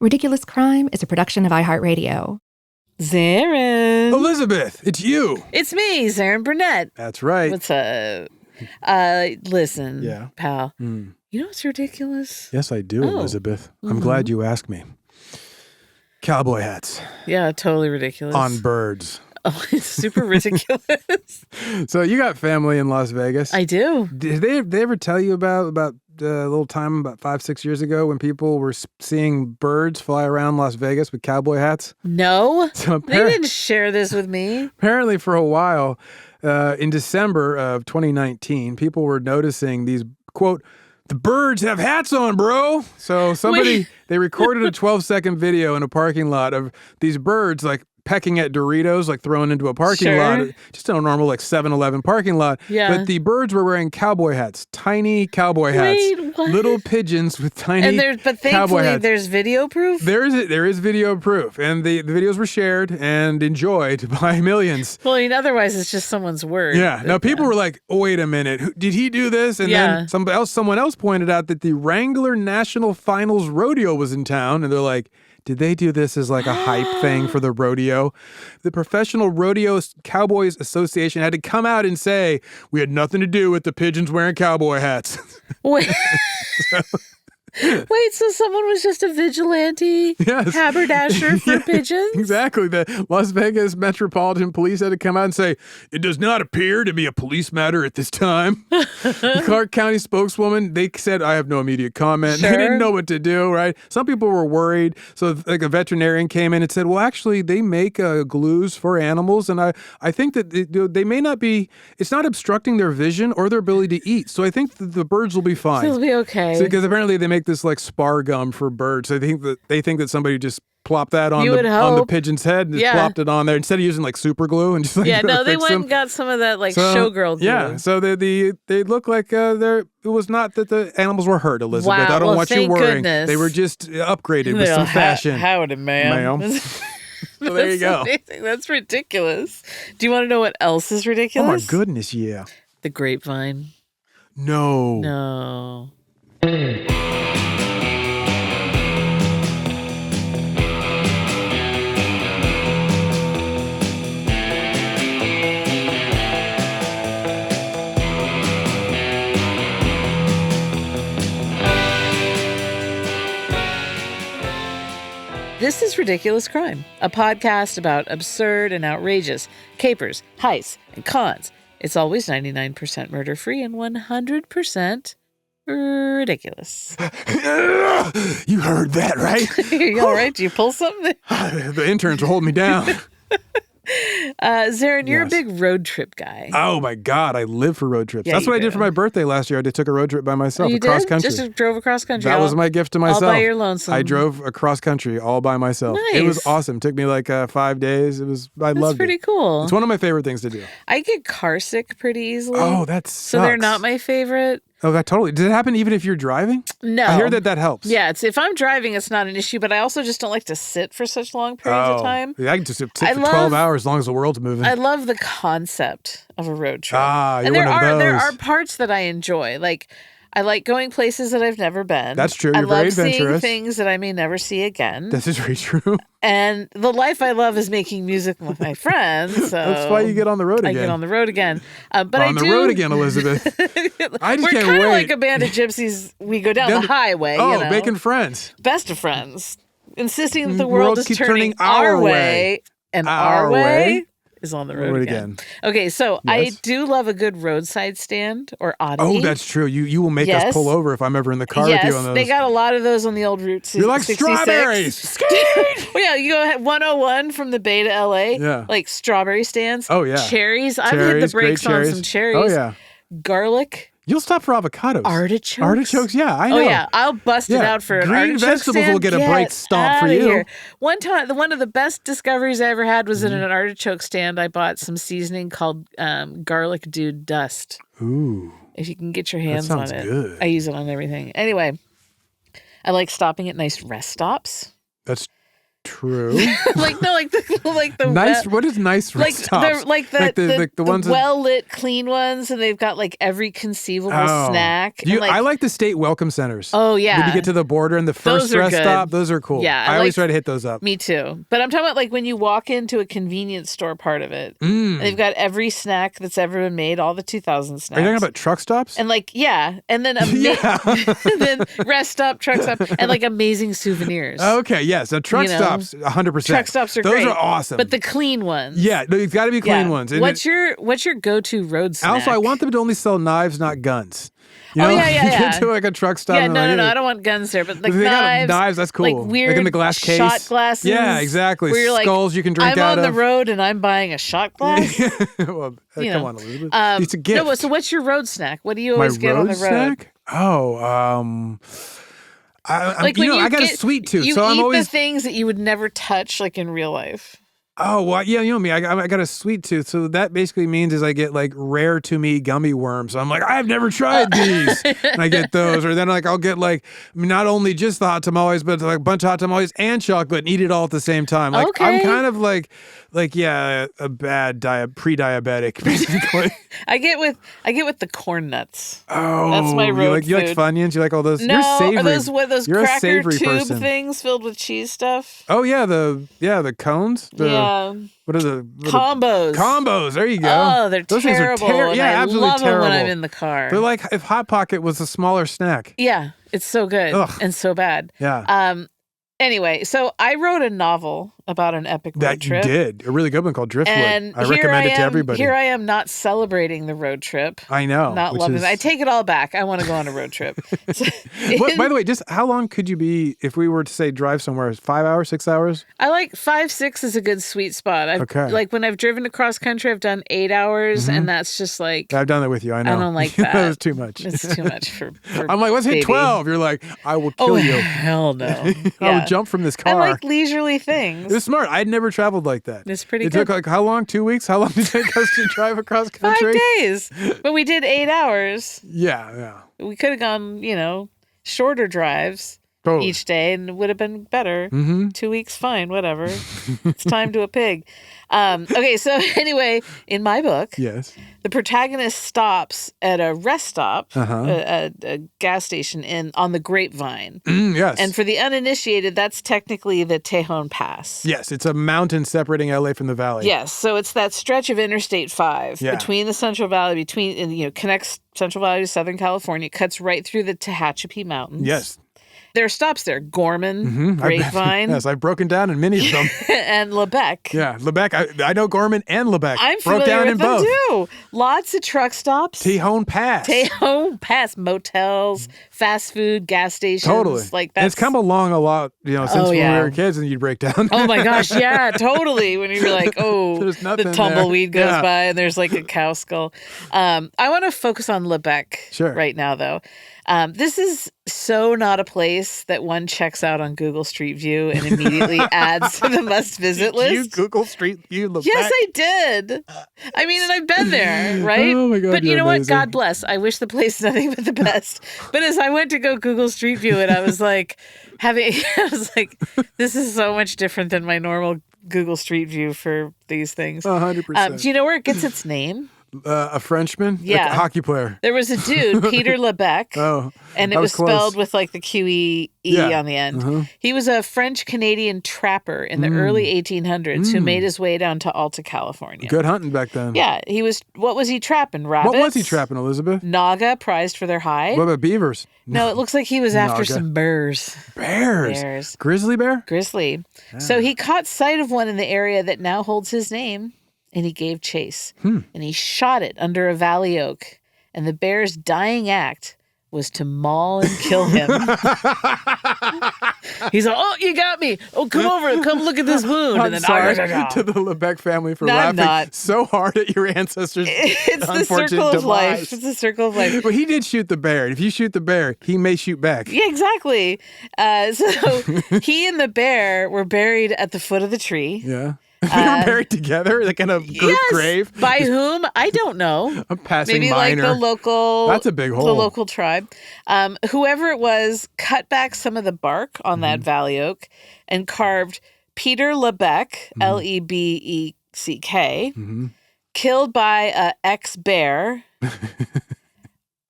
Ridiculous Crime is a production of iHeartRadio. Zaron. Elizabeth, it's you. It's me, Zaron Burnett. That's right. What's up? Listen, pal. You know what's ridiculous? Yes, I do, Elizabeth. I'm glad you asked me. Cowboy hats. Yeah, totally ridiculous. On birds. Oh, it's super ridiculous. So you got family in Las Vegas. I do. Did they ever tell you about a little time about 5-6 years ago when people were seeing birds fly around Las Vegas with cowboy hats? No, so they didn't share this with me. Apparently for a while, in December of 2019, people were noticing these, quote, "The birds have hats on, bro." So they recorded a 12-second video in a parking lot of these birds like pecking at Doritos, like thrown into a parking lot, just in a normal like 7-Eleven parking lot. Yeah. But the birds were wearing cowboy hats, tiny cowboy hats, little pigeons with tiny but thankfully there's video proof. There is video proof, and the videos were shared and enjoyed by millions. Well, I mean, otherwise it's just someone's word. Yeah. Now people were like, "Oh, wait a minute, did he do this?" And then someone else pointed out that the Wrangler National Finals Rodeo was in town, and they're like, did they do this as like a hype thing for the rodeo? The Professional Rodeo Cowboys Association had to come out and say, we had nothing to do with the pigeons wearing cowboy hats. Wait. Wait, so someone was just a vigilante haberdasher for pigeons? Exactly. The Las Vegas Metropolitan Police had to come out and say, it does not appear to be a police matter at this time. The Clark County spokeswoman, they said, I have no immediate comment. They didn't know what to do, right? Some people were worried. So like a veterinarian came in and said, well, actually, they make glues for animals. And I think that they may not be, it's not obstructing their vision or their ability to eat. So I think the birds will be fine. They'll be okay. Because apparently they make this like spar gum for birds. So they think that somebody just plopped that on the pigeon's head and just plopped it on there instead of using like super glue and just like they went and got some of that like showgirl glue. Yeah, so they look like it was not that the animals were hurt, Elizabeth. Wow. I don't want you worrying. Goodness. They were just upgraded with some fashion. Howdy, ma'am. So there you go. Amazing. That's ridiculous. Do you want to know what else is ridiculous? Oh my goodness, yeah. The Grapevine. No. This is Ridiculous Crime, a podcast about absurd and outrageous capers, heists, and cons. It's always 99% murder-free and 100% ridiculous. You heard that, right? You all right? Do you pull something? The interns are holding me down. Zaron, you're a big road trip guy. Oh my God, I live for road trips. That's what I did for my birthday last year. I took a road trip by myself across country. Just drove across country. That was my gift to myself. All by your lonesome. I drove across country all by myself. Nice. It was awesome. It took me like 5 days. I loved it. That's pretty cool. It's one of my favorite things to do. I get car sick pretty easily. Oh, that sucks. So they're not my favorite. Oh, that totally. Did it happen even if you're driving? No. I hear that helps. Yeah, if I'm driving, it's not an issue, but I also just don't like to sit for such long periods of time. Yeah, I can just sit for 12 hours as long as the world's moving. I love the concept of a road trip. You're one of those. There are parts that I enjoy. Like, I like going places that I've never been. That's true. You're very adventurous. I love seeing things that I may never see again. This is very true. And the life I love is making music with my friends. So that's why you get on the road again. I get on the road again. But on the road again, Elizabeth. I just can't wait. We're kind of like a band of gypsies. We go down the highway. Oh, making friends. Best of friends. Insisting that the world is turning our way. And our way is on the road again. Okay, so I do love a good roadside stand or oddity. Oh, that's true. You will make us pull over if I'm ever in the car with you on those. They got a lot of those on the old Route 66. You're like strawberries. Well, yeah, you go 101 from the Bay to LA. Yeah. Like strawberry stands. Oh, yeah. Cherries. I've hit the brakes on some cherries. Oh, yeah. Garlic. You'll stop for avocados. Artichokes, yeah, I know. Oh, yeah, I'll bust it out for an artichoke vegetables stand. Will get a bright stomp for you. Here. One time, one of the best discoveries I ever had was in an artichoke stand. I bought some seasoning called garlic dude dust. Ooh. If you can get your hands on it. Good. I use it on everything. Anyway, I like stopping at nice rest stops. True. like the nice. What is nice rest stops? The ones well lit, clean ones, and they've got like every conceivable snack. I like the state welcome centers. Oh yeah. When you get to the border and the first rest stop, those are cool. Yeah, I always try to hit those up. Me too. But I'm talking about like when you walk into a convenience store part of it, and they've got every snack that's ever been made, all the 2000 snacks. Are you talking about truck stops? And and then then rest stop, truck stop, and like amazing souvenirs. Okay, yes, the truck stops, 100%. Truck stops are great. Those are awesome. But the clean ones. Yeah, no, it's got to be clean ones. And what's your go-to road snack? Also, I want them to only sell knives, not guns. You yeah. You get to like a truck stop. Yeah, no, I don't want guns there, but like knives, that's cool. Like weird in the glass case. Shot glasses. Yeah, exactly. Where you're Skulls you can drink out of. I'm on the road and I'm buying a shot glass. Well, come on, Elizabeth. It's a gift. No, so what's your road snack? What do you always get on the road? Snack? Oh, I got a sweet tooth, you so I'm eat always the things that you would never touch, like in real life. Oh, well, yeah, you know me. I got a sweet tooth, so that basically means is I get like rare to me gummy worms. So I'm like, I've never tried these, and I get those. Or then like I'll get like not only just the hot tamales, but like a bunch of hot tamales and chocolate, and eat it all at the same time. Like I'm kind of like a bad pre-diabetic basically. I get with the corn nuts. Oh, that's my road you like Funyuns? You like all those? No, you're savory. are those you're cracker tube person. Things filled with cheese stuff? Oh yeah, the cones. What are the combos? Combos. There you go. Oh, they're those terrible. Things are Yeah, absolutely I love terrible. them when I'm in the car. They're like if Hot Pocket was a smaller snack. Yeah, it's so good and so bad. Yeah. Anyway, so I wrote a novel about an epic road trip. You did. A really good one called Driftwood. And I recommend it to everybody. Here I am not celebrating the road trip. I know. Not loving it. I take it all back. I want to go on a road trip. By the way, just how long could you be if we were to say drive somewhere? 5 hours, 6 hours? I like 5, 6 is a good sweet spot. Like when I've driven across country, I've done 8 hours, and that's just like... I've done that with you, I know. I don't like that. That was too much. It's too much for I'm like, let's hit 12. You're like, I will kill you. Oh, hell no. I will jump from this car. I like leisurely things. It was smart. I'd never traveled like that. It's pretty good. It took like how long? 2 weeks? How long did it take us to drive across country? 5 days. But we did 8 hours. Yeah. We could have gone, shorter drives each day and it would have been better. 2 weeks, fine, whatever. It's time to a pig. Okay, so anyway, in my book, yes, the protagonist stops at a rest stop, a gas station on the Grapevine. Yes. And for the uninitiated, that's technically the Tejon Pass. Yes, it's a mountain separating LA from the valley. Yes, so it's that stretch of Interstate 5 between the Central Valley, connects Central Valley to Southern California, cuts right through the Tehachapi Mountains. Yes. There are stops there. Gorman, Grapevine. Yes, I've broken down in many of them. And Lebec. Yeah, Lebec. I know Gorman and Lebec. I'm broke down familiar in with them both. too. Lots of truck stops. Tejon Pass. Motels, fast food, gas stations. Totally. And it's come along a lot, since when we were kids and you'd break down. Oh my gosh, yeah, totally. When you're like, the tumbleweed goes by and there's like a cow skull. I want to focus on Lebec right now, though. This is so not a place that one checks out on Google Street View and immediately adds to the must-visit list. You Google Street View Lebec? Yes, I did. I mean, and I've been there, right? Oh my God, but you know amazing. what? God bless. I wish the place is nothing but the best. But as I went to go Google Street View it, I was like, this is so much different than my normal Google Street View for these things. 100%. Do you know where it gets its name? A Frenchman? Yeah. Like a hockey player. There was a dude, Peter Lebec. And it was spelled with like the QE on the end. He was a French-Canadian trapper in the early 1800s who made his way down to Alta, California. Good hunting back then. Yeah. What was he trapping? Rabbits? What was he trapping, Elizabeth? Naga, prized for their hide. What about beavers? No, it looks like he was after some bears. Bears? Grizzly bear? Grizzly. Yeah. So he caught sight of one in the area that now holds his name. And he gave chase. And he shot it under a valley oak. And the bear's dying act was to maul and kill him. He's like, oh, you got me. Oh, come over. Come look at this wound. I'm sorry to the Lebec family for laughing so hard at your ancestors' It's the circle of life. It's the circle of life. But he did shoot the bear. If you shoot the bear, he may shoot back. Yeah, exactly. So he and the bear were buried at the foot of the tree. Yeah. They were buried together, like in a group grave. By whom? I don't know. A passing Maybe minor. Like the local. That's a big hole. The local tribe. Whoever it was cut back some of the bark on that valley oak and carved Peter Lebeck, Lebeck, killed by a ex-bear,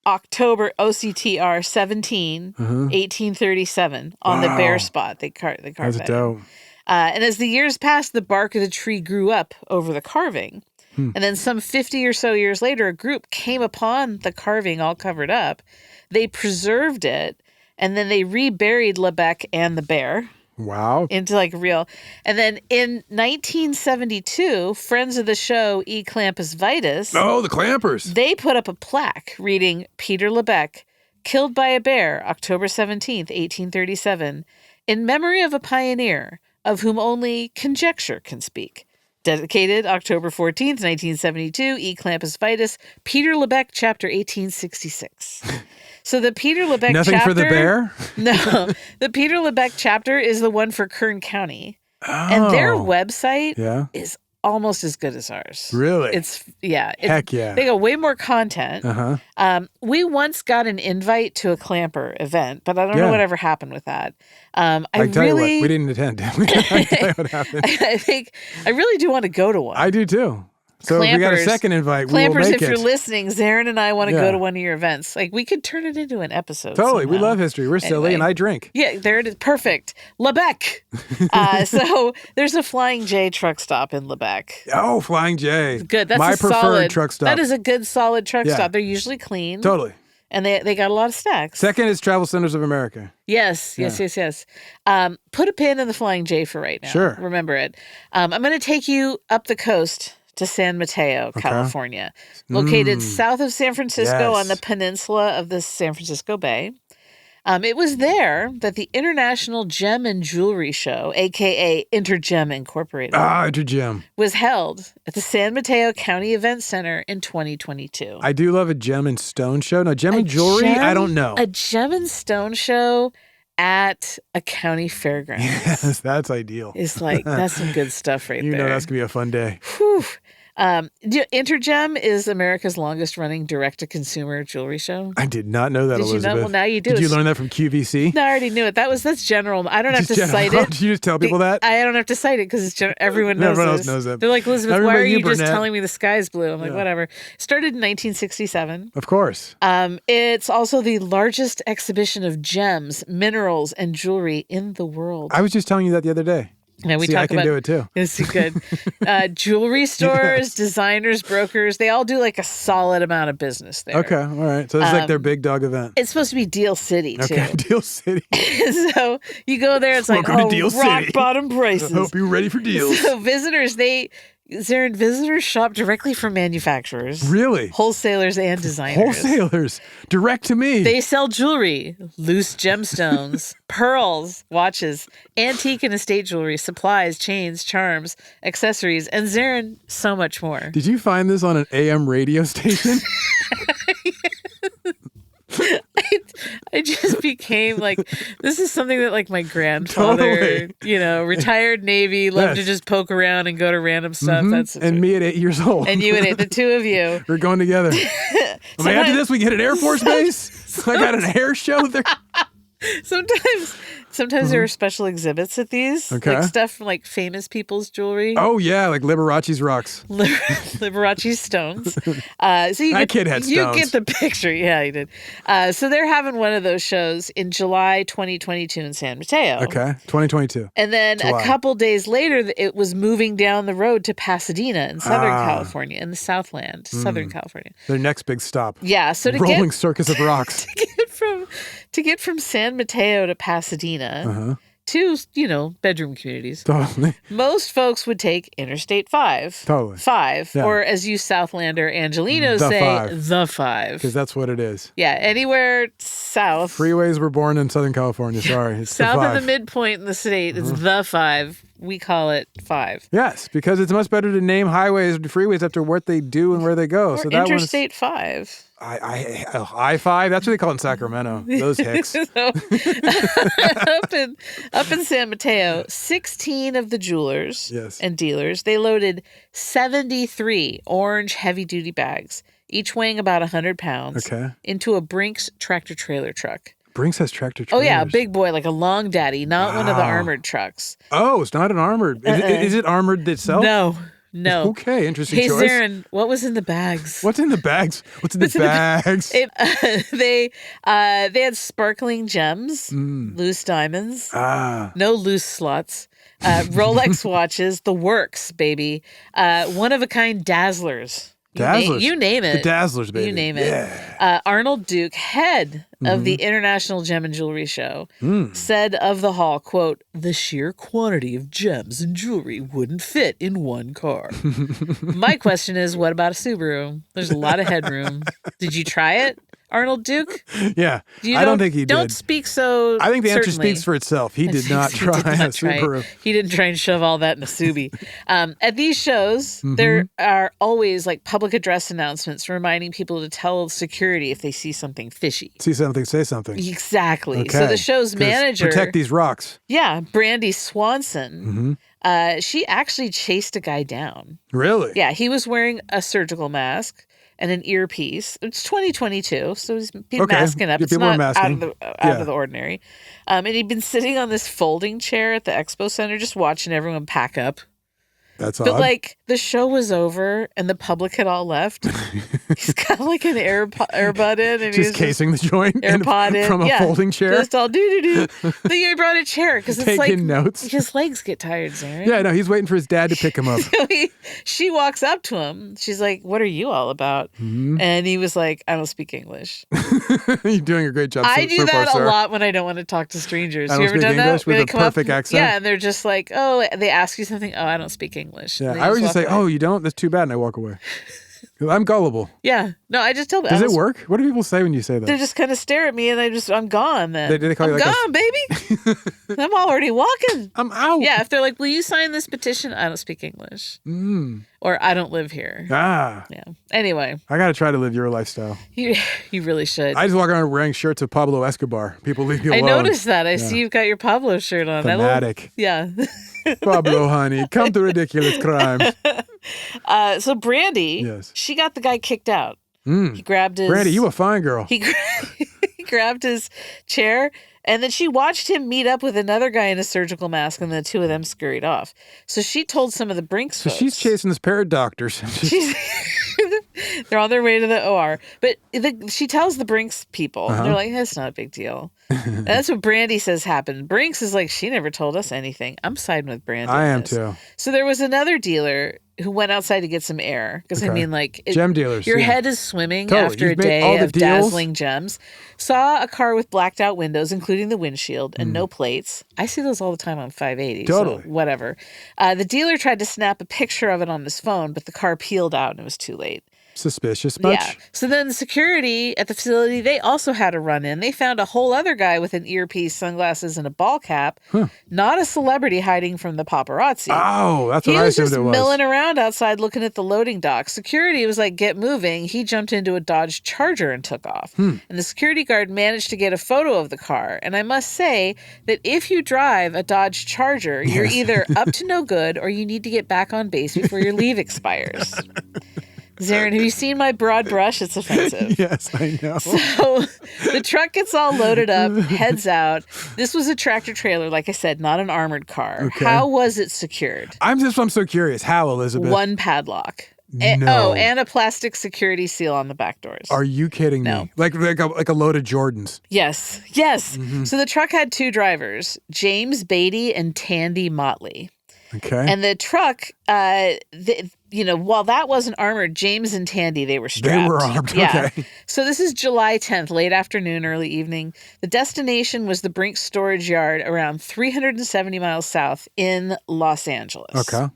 October, OCTR 17, 1837, on the bear spot. They carved That's that. dope. And as the years passed, the bark of the tree grew up over the carving. And then some 50 or so years later, a group came upon the carving all covered up. They preserved it, and then they reburied Lebeck and the bear. Wow. Into like real. And then in 1972, friends of the show, E. Clampus Vitus. Oh, the Clampers. They put up a plaque reading Peter Lebeck, killed by a bear, October 17th, 1837, in memory of a pioneer of whom only conjecture can speak. Dedicated October 14th, 1972, E. Clampus Vitus, Peter Lebeck, chapter 1866. So the Peter Lebeck Nothing chapter... for the bear? No. The Peter Lebeck chapter is the one for Kern County. Oh. And their website is almost as good as ours. Really? Heck yeah. They got way more content. We once got an invite to a Clamper event, but I don't know whatever happened with that. I tell you what, we didn't attend. I tell you what happened. I think I really do want to go to one. I do too. So Clampers, if we got a second invite, we will make it. Clampers, if you're listening, Zaron and I want to go to one of your events. Like, we could turn it into an episode. Totally. Somehow. We love history. We're silly, and I drink. Yeah, there it is. Perfect. Lebeck. So there's a Flying J truck stop in Lebeck. Oh, Flying J. Good. That's my preferred solid truck stop. That is a good, solid truck stop. They're usually clean. Totally. And they got a lot of snacks. Second is Travel Centers of America. Yes. Put a pin in the Flying J for right now. Sure. Remember it. I'm going to take you up the coast to San Mateo, California, located south of San Francisco on the peninsula of the San Francisco Bay. It was there that the International Gem and Jewelry Show, a.k.a. Intergem Incorporated, Intergem, was held at the San Mateo County Event Center in 2022. I do love a gem and stone show. No, gem and jewelry, I don't know. A gem and stone show at a county fairgrounds. Yes, that's ideal. It's like, that's some good stuff right there. You know that's going to be a fun day. Whew. Intergem is America's longest running direct-to-consumer jewelry show. I did not know that, Did Elizabeth. You know? Well, now you do. Did you learn that from QVC? No, I already knew it. That's general. I don't have to cite it. Did you just tell people that? I don't have to cite it because everyone knows Everyone else knows that. They're like, Elizabeth, why are you Burnett? just telling me the sky's blue? I'm like, whatever. Started in 1967. Of course. It's also the largest exhibition of gems, minerals, and jewelry in the world. I was just telling you that the other day. Yeah, I can do it too. It's good. Jewelry stores, designers, brokers, they all do like a solid amount of business there. Okay, all right. So it's like their big dog event. It's supposed to be Deal City, too. Okay, Deal City. So you go there, it's like, rock bottom prices. I hope you're ready for deals. So visitors shop directly from manufacturers. Really? Wholesalers and designers. Wholesalers. Direct to me. They sell jewelry, loose gemstones, pearls, watches, antique and estate jewelry, supplies, chains, charms, accessories, and Zaron, so much more. Did you find this on an AM radio station? I just became like, this is something that like my grandfather, retired Navy, loved to just poke around and go to random stuff. And me at 8 years old. And you at 8, the two of you. We're going together. After this, we get an Air Force base. I got an air show there. Sometimes there are special exhibits at these. Okay. Like stuff from like famous people's jewelry. Oh, yeah, like Liberace's rocks. Liberace's stones. So that kid had stones. You get the picture. Yeah, he did. So they're having one of those shows in July 2022 in San Mateo. Okay, 2022. And then a couple days later, it was moving down the road to Pasadena in Southern California, in the Southland, Southern California. Their next big stop. Yeah. So Rolling circus of rocks. to get from San Mateo to Pasadena to, bedroom communities. Totally. Most folks would take Interstate 5. Totally. 5. Yeah. Or as you Southlander Angelinos say, the 5. Because that's what it is. Yeah. Anywhere south. Freeways were born in Southern California. Sorry. It's south the of the midpoint in the state. It's the 5. We call it 5. Yes, because it's much better to name highways or freeways after what they do and where they go. Or so that Interstate 5. I-5? That's what they call it in Sacramento. Those hicks. Up in San Mateo, 16 of the jewelers and dealers, they loaded 73 orange heavy-duty bags, each weighing about 100 pounds, into a Brinks tractor-trailer truck. Brinks has tractor Oh, trailers. yeah, a big boy, like a long daddy, not one of the armored trucks. Oh, it's not an armored. Is it armored itself? No. Okay, interesting hey, choice. Hey, Zaron, what was in the bags? What's in the bags? What's in the bags? They had sparkling gems, loose diamonds, no loose sluts, Rolex watches, the works, baby, one-of-a-kind dazzlers. You name it. The Dazzlers, baby. You name it. Yeah. Arnold Duke, head of the International Gem and Jewelry Show, said of the haul, quote, "The sheer quantity of gems and jewelry wouldn't fit in one car." My question is, what about a Subaru? There's a lot of headroom. Did you try it, Arnold Duke? Yeah. I don't think he did. Don't speak so I think the answer certainly. speaks for itself. He did not try a Subaru. He didn't try and shove all that in a Subi. At these shows, there are always like public address announcements reminding people to tell security if they see something fishy. See something, say something. Exactly. Okay. So the show's manager... Protect these rocks. Yeah, Brandy Swanson. She actually chased a guy down. Really? Yeah, he was wearing a surgical mask and an earpiece. It's 2022, so he's masking up. It's not out of the ordinary. And he'd been sitting on this folding chair at the expo center just watching everyone pack up. That's but odd. like the show was over and the public had all left. He's got like an earbud in and just casing the joint from a folding chair. Just all do. Then he brought a chair because it's like notes. His legs get tired, Zaron. Yeah, no, he's waiting for his dad to pick him up. She walks up to him. She's like, "What are you all about?" And he was like, "I don't speak English." You're doing a great job. I do that a lot when I don't want to talk to strangers. I don't you ever speak done English that? with a perfect accent. Yeah, and they're just like, "Oh," they ask you something. "Oh, I don't speak English." Yeah, I always just say, "Oh, you don't? That's too bad," and I walk away. I'm gullible. Yeah, no, I just tell them. Does it work? What do people say when you say that? They just kind of stare at me, and I'm gone. Then they call you I'm gone, baby. I'm already walking. I'm out. Yeah, if they're like, "Will you sign this petition?" I don't speak English, or I don't live here. Yeah. Anyway, I got to try to live your lifestyle. You really should. I just walk around wearing shirts of Pablo Escobar. People leave me alone. I noticed that. I see you've got your Pablo shirt on. Fanatic. Yeah. Pablo, honey, come to Ridiculous Crimes. So Brandy, she got the guy kicked out. He grabbed his... Brandy, you a fine girl. He grabbed his chair, and then she watched him meet up with another guy in a surgical mask, and the two of them scurried off. So she told some of the Brinks folks. So she's chasing this pair of doctors. They're on their way to the OR. But she tells the Brinks people, they're like, "That's not a big deal." And that's what Brandy says happened. Brinks is like, "She never told us anything." I'm siding with Brandy. I am too. So there was another dealer who went outside to get some air. Because I mean, like... gem dealers. Your head is swimming after a day of dazzling gems. Saw a car with blacked out windows, including the windshield, and no plates. I see those all the time on 580. Totally. So whatever. The dealer tried to snap a picture of it on his phone, but the car peeled out and it was too late. Suspicious much? Yeah. So then the security at the facility, they also had a run-in. They found a whole other guy with an earpiece, sunglasses, and a ball cap. Not a celebrity hiding from the paparazzi. Oh, that's what I assumed it was. He was just milling around outside looking at the loading dock. Security was like, "Get moving." He jumped into a Dodge Charger and took off. And the security guard managed to get a photo of the car. And I must say that if you drive a Dodge Charger, you're either up to no good or you need to get back on base before your leave expires. Zaron, have you seen my broad brush? It's offensive. Yes, I know. So the truck gets all loaded up, heads out. This was a tractor trailer, like I said, not an armored car. Okay. How was it secured? I'm so curious. How, Elizabeth? One padlock. No. And a plastic security seal on the back doors. Are you kidding me? Like a load of Jordans. Yes. So the truck had two drivers, James Beatty and Tandy Motley. Okay. And the truck, while that wasn't armored, James and Tandy, they were strapped. They were armed, yeah. Okay. So this is July 10th, late afternoon, early evening. The destination was the Brinks storage yard around 370 miles south in Los Angeles. Okay. All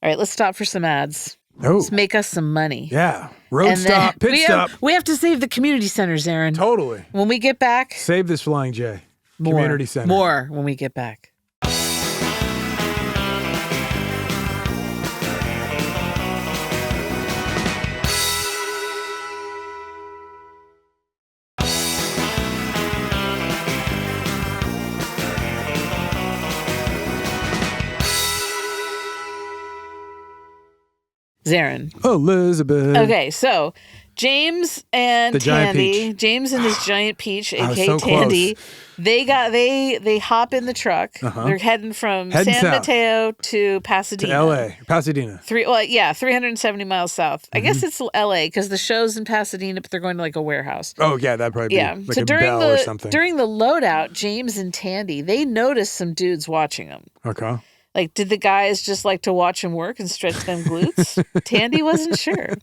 right, let's stop for some ads. Oh. Let's make us some money. Yeah. Road stop, pit stop. We have to save the community center, Zaron. Totally. When we get back. Save this Flying J. Community center. More when we get back. Zaron. Elizabeth. Okay, so James and Tandy, James and his giant peach, aka so Tandy, close. they hop in the truck. They're heading from San south. Mateo to Pasadena. To L.A. Pasadena. 370 miles south. I guess it's L.A. because the show's in Pasadena, but they're going to like a warehouse. Oh yeah, that'd probably be like so a during Bell or something. During the loadout, James and Tandy, they noticed some dudes watching them. Okay. Like, did the guys just like to watch him work and stretch them glutes? Tandy wasn't sure.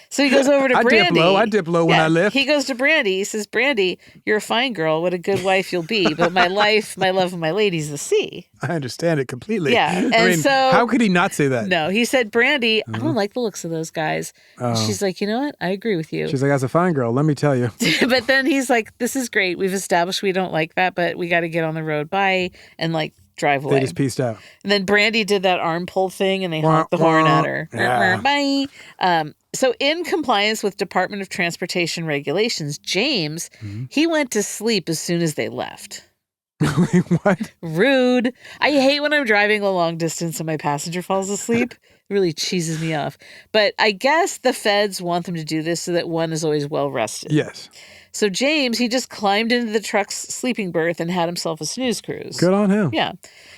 So he goes over to Brandy. I dip low when I lift. He goes to Brandy. He says, Brandy, you're a fine girl. What a good wife you'll be. But my life, my love, and my lady's the sea. I understand it completely. Yeah. And I mean, so, how could he not say that? No, he said, Brandy, I don't like the looks of those guys. And she's like, you know what? I agree with you. She's like, as a fine girl, let me tell you. But then he's like, this is great. We've established we don't like that, but we got to get on the road. Bye. And like, drive away. They just pieced out. And then Brandy did that arm pull thing and they honked the horn at her. Yeah. Bye. So in compliance with Department of Transportation regulations, James, he went to sleep as soon as they left. What? Rude. I hate when I'm driving a long distance and my passenger falls asleep. It really cheeses me off. But I guess the feds want them to do this so that one is always well rested. Yes. So James, he just climbed into the truck's sleeping berth and had himself a snooze cruise. Good on him. Yeah.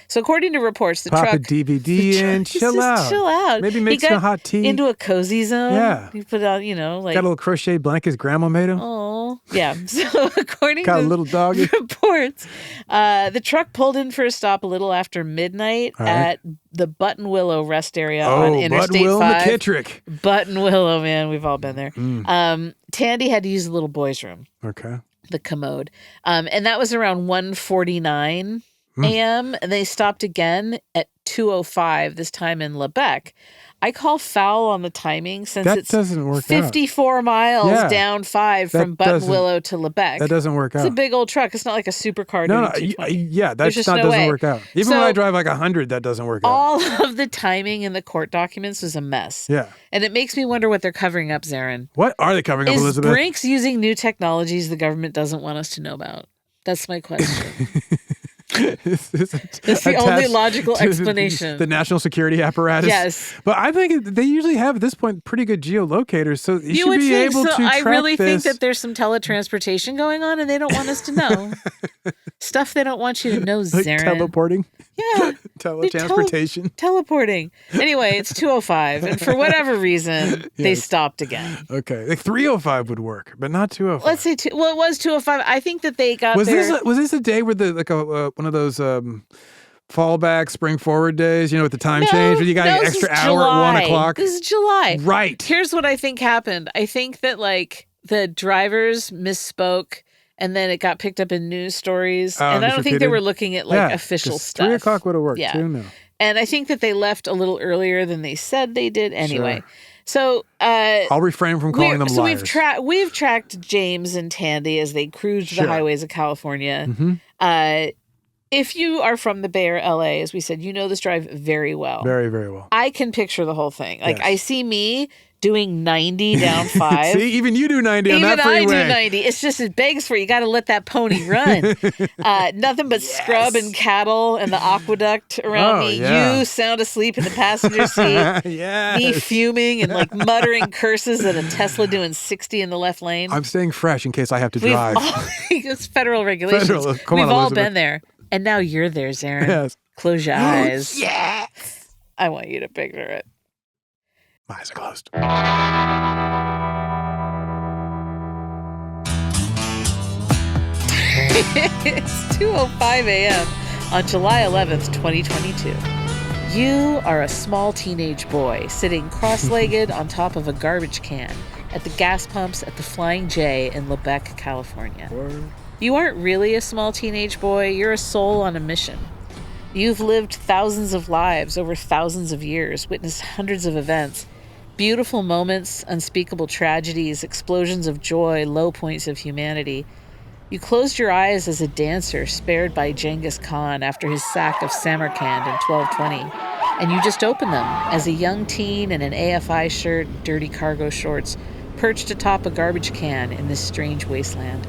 So according to reports, the Pop truck... a DVD in, chill out. Chill out. Maybe make some hot tea. Into a cozy zone. Yeah. He put out, like... Got a little crochet blanket his grandma made him. Oh, yeah. So according Got to a little doggy. reports, the truck pulled in for a stop a little after midnight at the Buttonwillow rest area on Interstate 5. McKittrick. Buttonwillow, man. We've all been there. Tandy had to use the little boys' room. Okay. The commode. And that was around 1:49 a.m. And they stopped again at 2:05, this time in Lebec. I call foul on the timing since that it's doesn't work 54 miles down 5 from Buttonwillow to Lebec. That doesn't work out. It's a big old truck. It's not like a supercar. No, that doesn't work out. Even when I drive like 100, that doesn't work out. All of the timing in the court documents was a mess. Yeah. And it makes me wonder what they're covering up, Zaron. What are they covering up, Elizabeth? Is Brinks using new technologies the government doesn't want us to know about? That's my question. It's the only logical explanation. The national security apparatus. Yes. But I think they usually have, at this point, pretty good geolocators, so you should be able to track I really this. think that there's some teletransportation going on and they don't want us to know. Stuff they don't want you to know, like Zaron. teleporting? Yeah. Teletransportation? Teleporting. Anyway, it's 2:05, and for whatever reason, they stopped again. Okay. Like 3:05 would work, but not 2:05. Let's say, it was 2:05. I think that they got was this a day where one of those fallback spring forward days, with the time change where you got an extra hour at 1 o'clock? This is July. Right. Here's what I think happened. I think that the drivers misspoke and then it got picked up in news stories. And I don't think they were looking at official stuff. 3 o'clock would have worked too. No. And I think that they left a little earlier than they said they did anyway. Sure. So I'll refrain from calling them liars. So we've tracked James and Tandy as they cruised the highways of California. Mm-hmm. If you are from the Bay or LA, as we said, you know this drive very well. Very, very well. I can picture the whole thing. I see me doing 90 down 5. See, even you do 90 on that freeway. Even I do 90. It's just, it begs for you got to let that pony run. Nothing but scrub and cattle and the aqueduct around me. Yeah. You sound asleep in the passenger seat. Me fuming and muttering curses at a Tesla doing 60 in the left lane. I'm staying fresh in case I have to drive. It's federal regulations. We've all been there. And now you're there, Zaron. Yes. Close your eyes. Yes. I want you to picture it. My eyes are closed. It's 2:05 a.m. on July 11th, 2022. You are a small teenage boy sitting cross-legged on top of a garbage can at the gas pumps at the Flying J in Lebec, California. You aren't really a small teenage boy. You're a soul on a mission. You've lived thousands of lives over thousands of years, witnessed hundreds of events, beautiful moments, unspeakable tragedies, explosions of joy, low points of humanity. You closed your eyes as a dancer spared by Genghis Khan after his sack of Samarkand in 1220, and you just opened them as a young teen in an AFI shirt and dirty cargo shorts, perched atop a garbage can in this strange wasteland.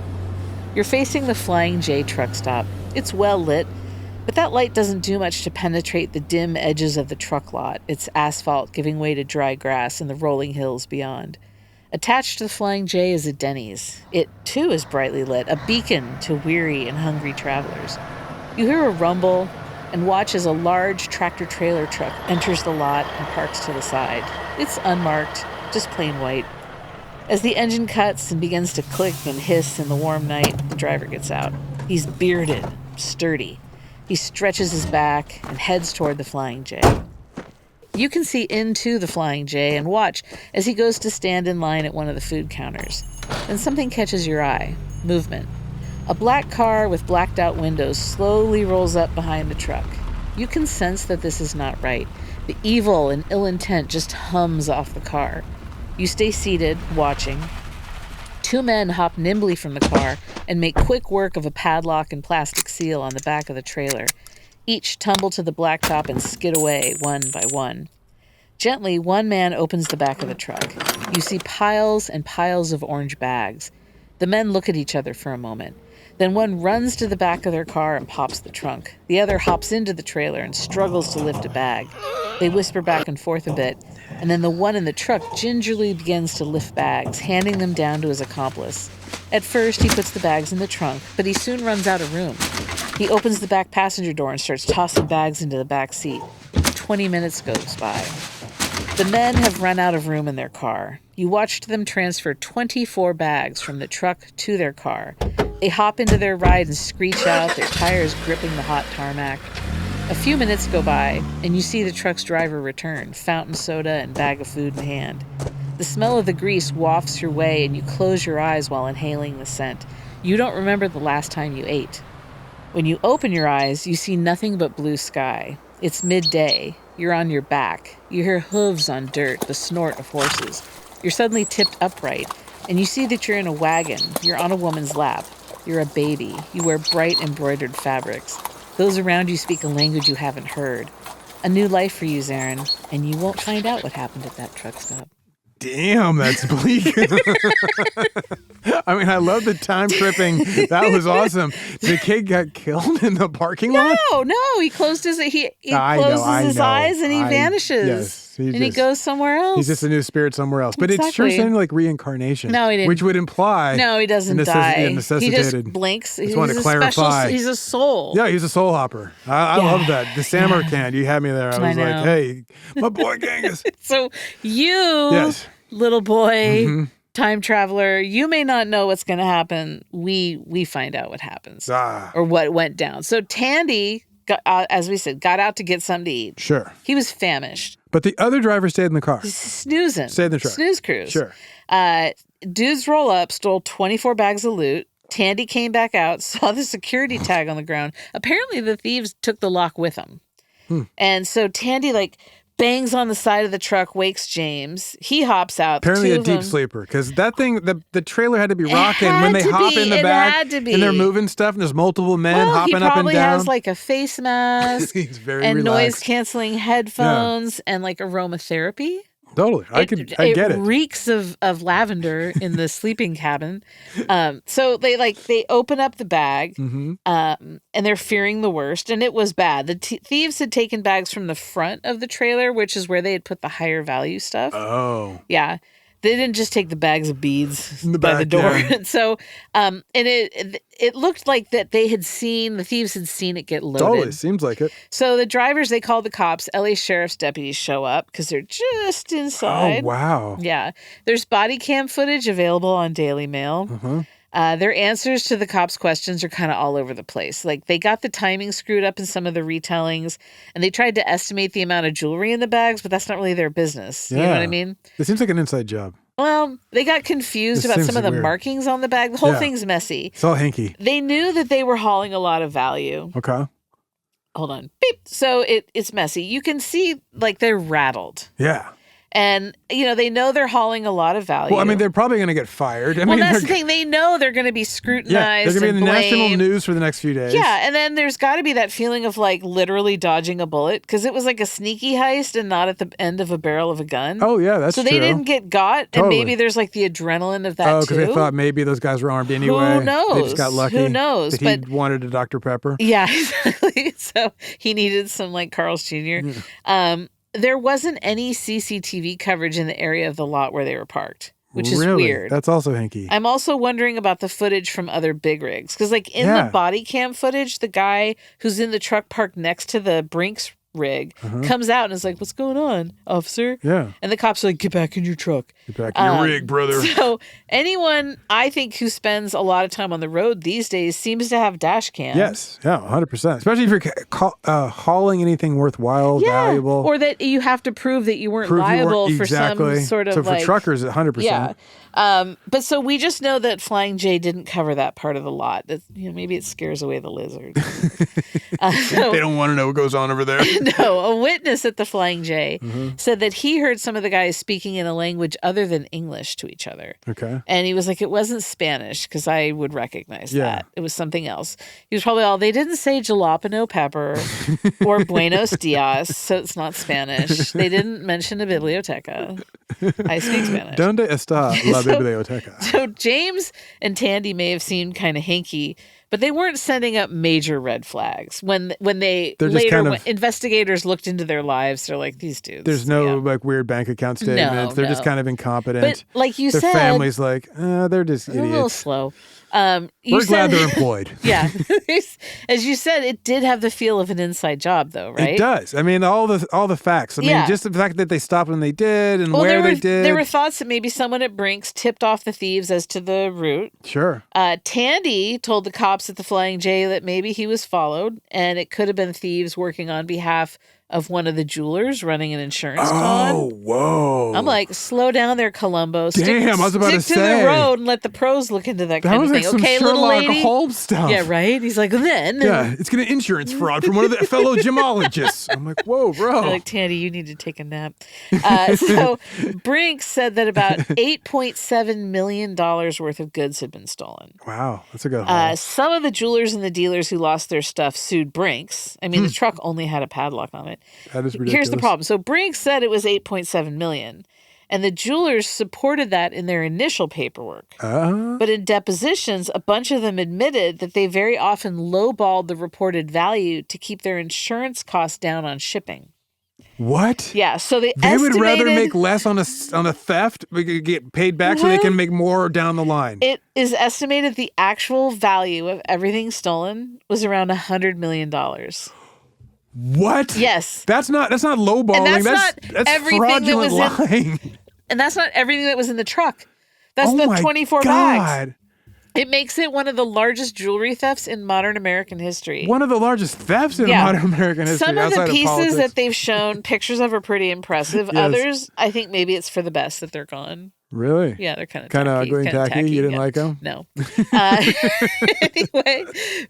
You're facing the Flying J truck stop. It's well lit, but that light doesn't do much to penetrate the dim edges of the truck lot, its asphalt giving way to dry grass and the rolling hills beyond. Attached to the Flying J is a Denny's. It, too, is brightly lit, a beacon to weary and hungry travelers. You hear a rumble and watch as a large tractor-trailer truck enters the lot and parks to the side. It's unmarked, just plain white. As the engine cuts and begins to click and hiss in the warm night, the driver gets out. He's bearded, sturdy. He stretches his back and heads toward the Flying J. You can see into the Flying J and watch as he goes to stand in line at one of the food counters. Then something catches your eye. Movement. A black car with blacked out windows slowly rolls up behind the truck. You can sense that this is not right. The evil and ill intent just hums off the car. You stay seated, watching. Two men hop nimbly from the car and make quick work of a padlock and plastic seal on the back of the trailer. Each tumble to the blacktop and skid away one by one. Gently, one man opens the back of the truck. You see piles and piles of orange bags. The men look at each other for a moment. Then one runs to the back of their car and pops the trunk. The other hops into the trailer and struggles to lift a bag. They whisper back and forth a bit, and then the one in the truck gingerly begins to lift bags, handing them down to his accomplice. At first, he puts the bags in the trunk, but he soon runs out of room. He opens the back passenger door and starts tossing bags into the back seat. 20 minutes goes by. The men have run out of room in their car. You watched them transfer 24 bags from the truck to their car. They hop into their ride and screech out, their tires gripping the hot tarmac. A few minutes go by, and you see the truck's driver return, fountain soda and bag of food in hand. The smell of the grease wafts your way, and you close your eyes while inhaling the scent. You don't remember the last time you ate. When you open your eyes, you see nothing but blue sky. It's midday. You're on your back. You hear hooves on dirt, the snort of horses. You're suddenly tipped upright, and you see that you're in a wagon. You're on a woman's lap. You're a baby. You wear bright embroidered fabrics. Those around you speak a language you haven't heard. A new life for you, Zaron, and you won't find out what happened at that truck stop. Damn, that's bleak. I mean, I love the time tripping. That was awesome. The kid got killed in the parking lot? No, he closed his eyes and he vanishes. Yes, he goes somewhere else. He's just a new spirit somewhere else. But It's sure sounded like reincarnation. No, he didn't. Which would imply he doesn't die. Necessitated. He just blinks. Just want to clarify. He's a soul. Yeah, he's a soul hopper. I love that. The Samarkand, you had me there. I was like, hey, my boy Genghis. So yes. Little boy, time traveler, you may not know what's going to happen. We find out what happens or what went down. So Tandy, as we said, got out to get something to eat. Sure. He was famished. But the other driver stayed in the car. Snoozing. Stayed in the truck. Snooze cruise. Sure. Dudes roll up, stole 24 bags of loot. Tandy came back out, saw the security tag on the ground. Apparently the thieves took the lock with them. And so Tandy, bangs on the side of the truck, wakes James. He hops out. Apparently a deep sleeper, because that thing, the trailer had to be rocking when they hop in the back and they're moving stuff and there's multiple men hopping up and down. He probably has a face mask He's very and relaxed. noise-canceling headphones and aromatherapy. Totally. I get it. It reeks of lavender in the sleeping cabin. So they open up the bag and they're fearing the worst. And it was bad. The thieves had taken bags from the front of the trailer, which is where they had put the higher value stuff. Oh. Yeah. They didn't just take the bags of beads by the door. Yeah. So, and it looked like that the thieves had seen it get loaded. Totally, seems like it. So the drivers, they called the cops. LA Sheriff's deputies show up because they're just inside. Oh, wow. Yeah. There's body cam footage available on Daily Mail. Their answers to the cops' questions are kind of all over the place. They got the timing screwed up in some of the retellings, and they tried to estimate the amount of jewelry in the bags, but that's not really their business. Yeah. You know what I mean? It seems like an inside job. Well, they got confused about some of the markings on the bag. The whole thing's messy. It's all hinky. They knew that they were hauling a lot of value. Okay. Hold on. Beep. So it's messy. You can see they're rattled. Yeah. And, they know they're hauling a lot of value. Well, I mean, they're probably going to get fired. That's the thing. They know they're going to be scrutinized. Yeah, they're going to be in the national news for the next few days. Yeah, and then there's got to be that feeling of literally dodging a bullet, because it was a sneaky heist and not at the end of a barrel of a gun. Oh, yeah, that's true. So they didn't get got, and maybe there's the adrenaline of that too. Oh, because they thought maybe those guys were armed anyway. Who knows? They just got lucky. Who knows? That he wanted a Dr. Pepper. Yeah, exactly. So he needed some Carl's Jr. There wasn't any CCTV coverage in the area of the lot where they were parked. which is weird. That's also hinky. I'm also wondering about the footage from other big rigs. Because like in the body cam footage, the guy who's in the truck parked next to the Brinks rig comes out and is like, what's going on, officer? Yeah. And the cops are like, get back in your truck. Get back in your rig, brother. So anyone, I think, who spends a lot of time on the road these days seems to have dash cams. Yes. Yeah, 100%. Especially if you're hauling anything worthwhile, valuable. Or that you have to prove that you weren't liable for some sort of So for truckers, 100%. Yeah. But so we just know that Flying J didn't cover that part of the lot. That, maybe it scares away the lizard. They don't want to know what goes on over there. No, a witness at the Flying J said that he heard some of the guys speaking in a language other than English to each other. Okay. And he was like, it wasn't Spanish, because I would recognize that. It was something else. He was probably they didn't say jalapeno pepper or buenos dias, so it's not Spanish. They didn't mention a biblioteca. I speak Spanish. Donde está la biblioteca? So James and Tandy may have seemed kind of hinky, but they weren't sending up major red flags. When they later, investigators looked into their lives, they're like, these dudes. There's no like weird bank account statements. They're just kind of incompetent. But like you their said, family's like, they're just idiots. A little slow. We're glad they're employed. Yeah. As you said, it did have the feel of an inside job, though, right? It does. I mean, all the facts. I mean, just the fact that they stopped when they did and where they did. There were thoughts that maybe someone at Brinks tipped off the thieves as to the route. Sure. Tandy told the cops at the Flying J that maybe he was followed, and it could have been thieves working on behalf of one of the jewelers running an insurance con. Oh, whoa. I'm like, slow down there, Columbo. Damn, I was about to say. Stick to the road and let the pros look into that kind of thing. Some okay, Sherlock little lady? Holmes stuff. Yeah, right? He's like, then. Yeah, it's going to insurance fraud from one of the fellow gemologists. I'm like, whoa, bro. They're like, Tandy, you need to take a nap. So Brinks said that about $8.7 million worth of goods had been stolen. Wow, that's a good haul. Some of the jewelers and the dealers who lost their stuff sued Brinks. I mean, the truck only had a padlock on it. That is ridiculous. Here's the problem. So Brinks said it was $8.7 million, and the jewelers supported that in their initial paperwork. But in depositions, a bunch of them admitted that they very often lowballed the reported value to keep their insurance costs down on shipping. What? Yeah, so they would rather make less on a theft, we could get paid back so they can make more down the line. It is estimated the actual value of everything stolen was around $100 million. What? Yes. That's not lowballing. That's fraudulent lying. And that's not everything that was in the truck. That's the 24 bags. It makes it one of the largest jewelry thefts in modern American history. One of the largest thefts in modern American history. Some of the pieces politics that they've shown pictures of are pretty impressive. Yes. Others, I think maybe it's for the best that they're gone. Really? Yeah, they're kind of ugly and tacky. You didn't like them? No. Anyway,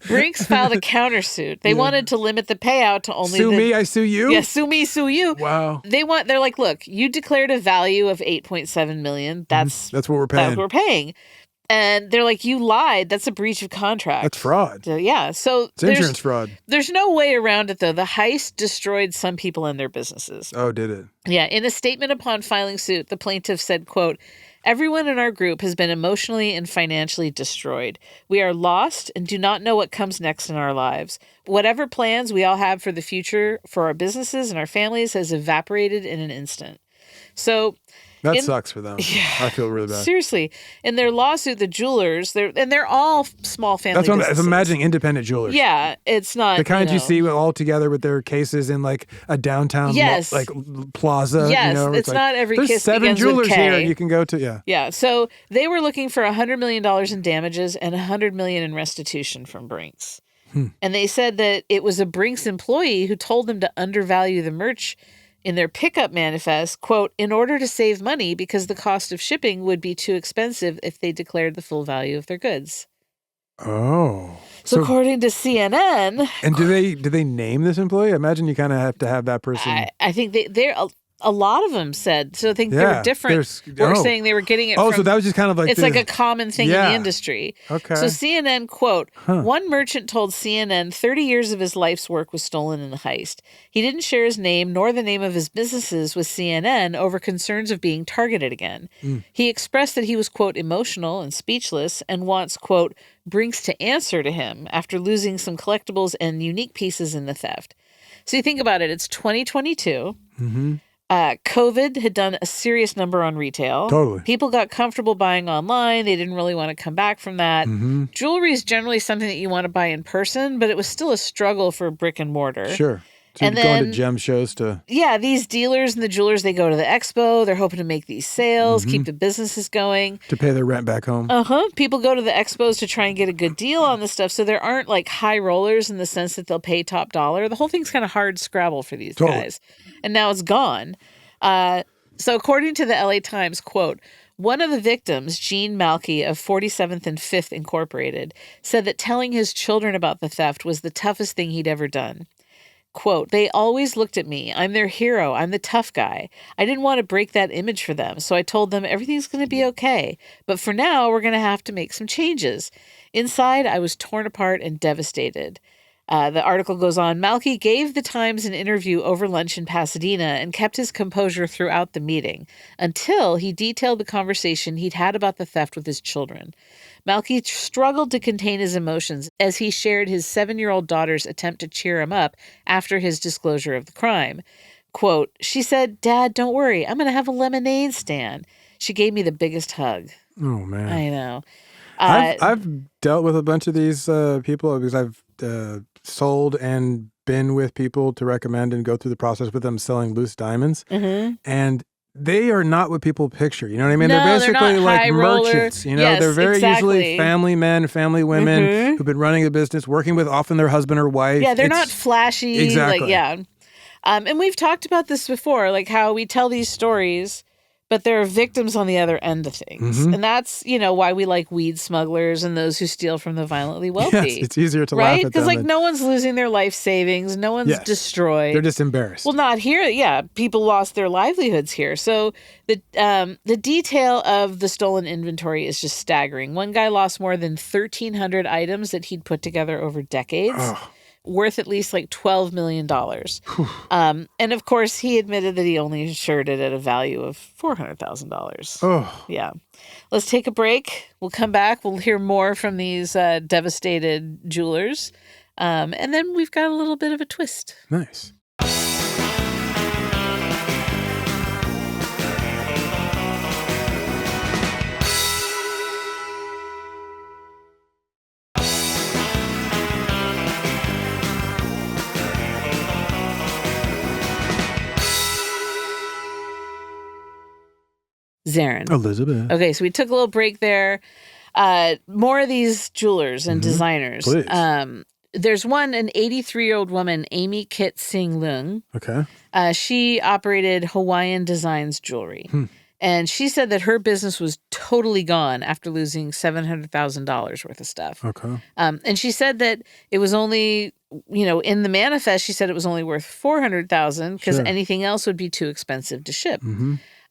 Brinks filed a countersuit. They wanted to limit the payout to only sue me, I sue you? Yeah, sue me, sue you. Wow. They're like, look, you declared a value of $8.7 million. That's what we're paying. That's what we're paying. And they're like, you lied. That's a breach of contract. That's fraud. So, yeah. So it's insurance fraud. There's no way around it, though. The heist destroyed some people and their businesses. Oh, did it? Yeah. In a statement upon filing suit, the plaintiff said, quote, "Everyone in our group has been emotionally and financially destroyed. We are lost and do not know what comes next in our lives. Whatever plans we all have for the future for our businesses and our families has evaporated in an instant." So that sucks for them. Yeah, I feel really bad. Seriously. In their lawsuit, the jewelers, they're all small family businesses. That's what I'm imagining, independent jewelers. Yeah, it's not the kind you see all together with their cases in like a downtown like plaza. Yes, it's not every there's case 7 begins jewelers with K. here you can go to. Yeah. Yeah. So they were looking for $100 million in damages and $100 million in restitution from Brinks. And they said that it was a Brinks employee who told them to undervalue the merch in their pickup manifest, quote, in order to save money because the cost of shipping would be too expensive if they declared the full value of their goods. Oh. So according to CNN. And do they name this employee? I imagine you kind of have to have that person. I think they're a lot of them said. So I think they were different. We're saying they were getting it from. So that was just kind of like it's like a common thing in the industry. Okay. So CNN, quote, one merchant told CNN 30 years of his life's work was stolen in the heist. He didn't share his name nor the name of his businesses with CNN over concerns of being targeted again. He expressed that he was, quote, emotional and speechless and wants, quote, Brinks to answer to him after losing some collectibles and unique pieces in the theft. So you think about it, it's 2022. COVID had done a serious number on retail. Totally. People got comfortable buying online. They didn't really want to come back from that. Mm-hmm. Jewelry is generally something that you want to buy in person, but it was still a struggle for brick and mortar. Sure. So and you're then, going to gem shows to... Yeah, these dealers and the jewelers, they go to the expo. They're hoping to make these sales, keep the businesses going. To pay their rent back home. People go to the expos to try and get a good deal on this stuff. So there aren't like high rollers in the sense that they'll pay top dollar. The whole thing's kind of hard scrabble for these guys. And now it's gone. So according to the LA Times, quote, one of the victims, Gene Malky of 47th and 5th Incorporated, said that telling his children about the theft was the toughest thing he'd ever done. Quote, they always looked at me. I'm their hero. I'm the tough guy. I didn't want to break that image for them, so I told them everything's going to be okay. But for now, we're going to have to make some changes. Inside, I was torn apart and devastated. The article goes on, Malky gave the Times an interview over lunch in Pasadena and kept his composure throughout the meeting until he detailed the conversation he'd had about the theft with his children. Malky struggled to contain his emotions as he shared his 7-year-old daughter's attempt to cheer him up after his disclosure of the crime. Quote, she said, Dad, don't worry. I'm going to have a lemonade stand. She gave me the biggest hug. Oh, man. I know. I've dealt with a bunch of these people because I've sold and been with people to recommend and go through the process with them selling loose diamonds. And they are not what people picture. You know what I mean? No, they're basically they're not like high merchants. Roller. You know, Yes, they're very exactly. usually family men, family women who've been running a business, working with often their husband or wife. Yeah, they're not flashy. Exactly. Like, yeah. And we've talked about this before, like how we tell these stories, but there are victims on the other end of things. And that's, you know, why we like weed smugglers and those who steal from the violently wealthy. Yes, it's easier to laugh right? at them. Because like no one's losing their life savings. No one's destroyed. They're just embarrassed. Well, not here. Yeah, people lost their livelihoods here. So the detail of the stolen inventory is just staggering. One guy lost more than 1,300 items that he'd put together over decades. Worth at least like $12 million. And of course, he admitted that he only insured it at a value of $400,000. Oh. Yeah. Let's take a break. We'll come back. We'll hear more from these devastated jewelers. And then we've got a little bit of a twist. Nice. Zaron. Elizabeth. Okay, so we took a little break there. More of these jewelers and designers. Please. There's one, an 83-year-old woman, Amy Kit Sing Leung. Okay. She operated Hawaiian Designs Jewelry. And she said that her business was totally gone after losing $700,000 worth of stuff. Okay. And she said that it was only, you know, in the manifest, she said it was only worth $400,000 because anything else would be too expensive to ship.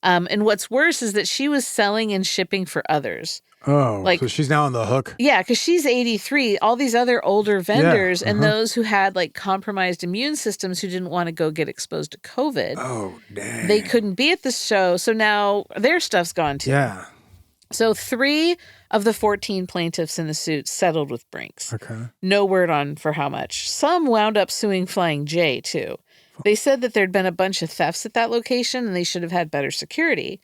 And what's worse is that she was selling and shipping for others. Oh, like, so she's now on the hook. Yeah, because she's 83. All these other older vendors and those who had like compromised immune systems who didn't want to go get exposed to COVID. Oh, dang. They couldn't be at the show. So now their stuff's gone too. Yeah. So 3 of the 14 plaintiffs in the suit settled with Brinks. Okay. No word on for how much. Some wound up suing Flying J too. They said that there'd been a bunch of thefts at that location and they should have had better security.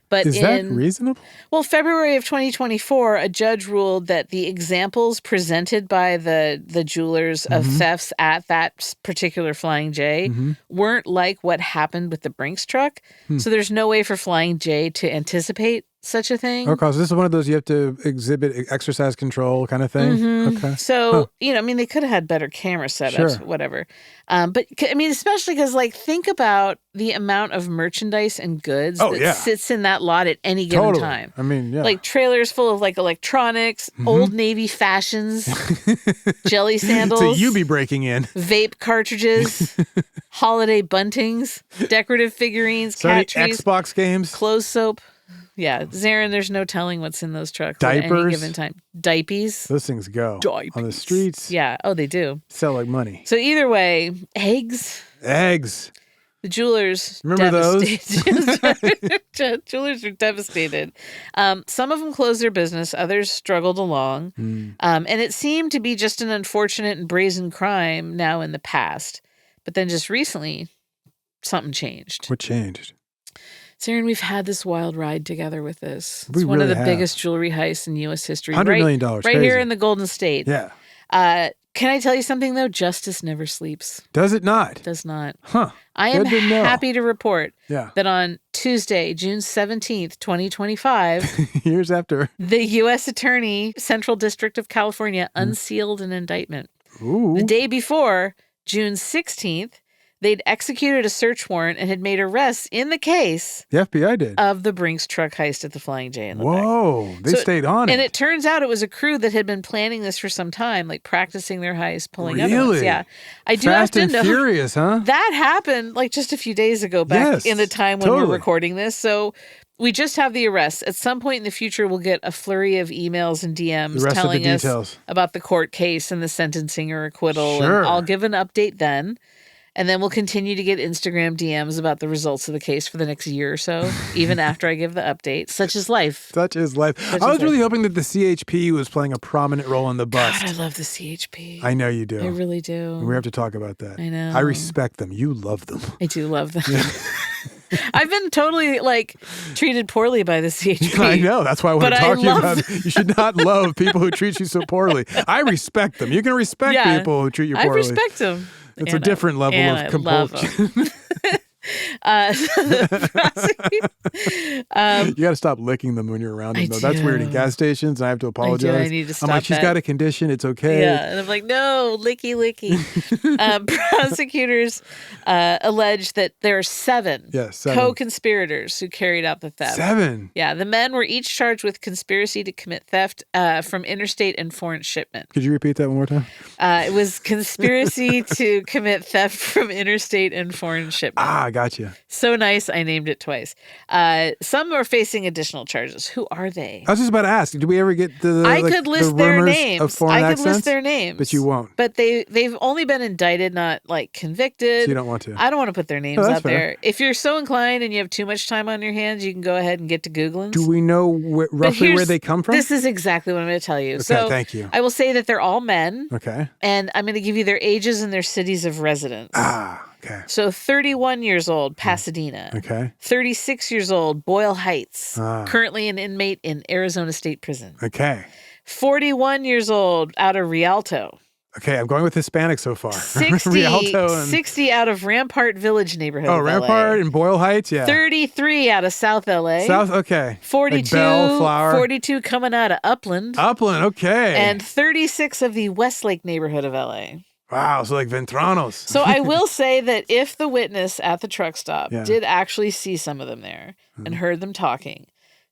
But is that reasonable? Well, February of 2024, a judge ruled that the examples presented by the jewelers of thefts at that particular Flying J weren't like what happened with the Brinks truck. So there's no way for Flying J to anticipate such a thing. Okay, so this is one of those you have to exercise control kind of thing? Okay. So, you know, I mean, they could have had better camera setups, whatever. But, I mean, especially because, like, think about the amount of merchandise and goods that sits in that lot at any given time. I mean, Like, trailers full of, like, electronics, Old Navy fashions, jelly sandals. So you be breaking in. Vape cartridges, holiday buntings, decorative figurines, cat trees. Xbox games. Clothes soap. Yeah, Zaron, there's no telling what's in those trucks at any Diapers. given time. Diapies. Those things go on the streets. Yeah. Oh, they do. Sell like money. So either way, eggs. The jewelers. Remember those? Jewelers are devastated. Some of them closed their business. Others struggled along. And it seemed to be just an unfortunate and brazen crime now in the past. But then just recently, something changed. What changed? Zaron, we've had this wild ride together with this. It's We one of really the have. biggest jewelry heists in U.S. history. $100 million. Right Crazy. here in the Golden State. Yeah. Can I tell you something, though? Justice never sleeps. Does it not? Does not. Huh. I am Good to know. happy to report Yeah. that on Tuesday, June 17th, 2025, Years after. the U.S. Attorney, Central District of California, unsealed an indictment. Ooh. The day before, June 16th, they'd executed a search warrant and had made arrests in the case The FBI did. of the Brinks truck heist at the Flying J in the back. Whoa. They stayed on it. And it turns out it was a crew that had been planning this for some time, like practicing their heist, pulling other ones. Really? Yeah. I do Fast have and to know furious, huh? that happened like just a few days ago back Yes, in the time when totally. we're recording this. So we just have the arrests. At some point in the future, we'll get a flurry of emails and DMs The rest telling of the us details. about the court case and the sentencing or acquittal. Sure. And I'll give an update then. And then we'll continue to get Instagram DMs about the results of the case for the next year or so, even after I give the update. Such is life. Such is life. I was really hoping that the CHP was playing a prominent role in the bust. God, I love the CHP. I know you do. I really do. We have to talk about that. I know. I respect them. You love them. I do love them. I've been totally treated poorly by the CHP. I know. That's why I want But to I talk to you love about it. You should not love people who treat you so poorly. I respect them. You can respect people who treat you poorly. I respect them. It's a different level of compulsion. You You got to stop licking them when you're around them, though. That's weird at gas stations, and I have to apologize. I need to stop I'm like, she's got a condition. It's okay. Yeah, and I'm like, no, licky, licky. Prosecutors allege that there are seven co-conspirators who carried out the theft. 7? Yeah, the men were each charged with conspiracy to commit theft from interstate and foreign shipment. Could you repeat that one more time? It was conspiracy to commit theft from interstate and foreign shipment. Ah, gotcha. So nice, I named it twice. Some are facing additional charges. Who are they? I was just about to ask, did we ever get the I could list their rumors names. of foreign I could accents? list their names. But you won't. But they've only been indicted, not convicted. So you don't want to. I don't want to put their names that's out fair. there. If you're so inclined and you have too much time on your hands, you can go ahead and get to Googling. Do we know roughly where they come from? This is exactly what I'm going to tell you. Okay, So thank you. I will say that they're all men. Okay. And I'm going to give you their ages and their cities of residence. Ah, okay. So 31 years old, Pasadena. Okay. 36 years old, Boyle Heights. Ah. Currently an inmate in Arizona State Prison. Okay. 41 years old, out of Rialto. Okay, I'm going with Hispanic so far. 60, Rialto and 60 out of Rampart Village neighborhood of Rampart LA. and Boyle Heights, yeah. 33 out of South LA. South, okay. 42, Like Bellflower. 42 coming out of Upland. Upland, okay. And 36 of the Westlake neighborhood of LA. Wow, so like Ventranos. So I will say that if the witness at the truck stop Yeah. did actually see some of them there and heard them talking,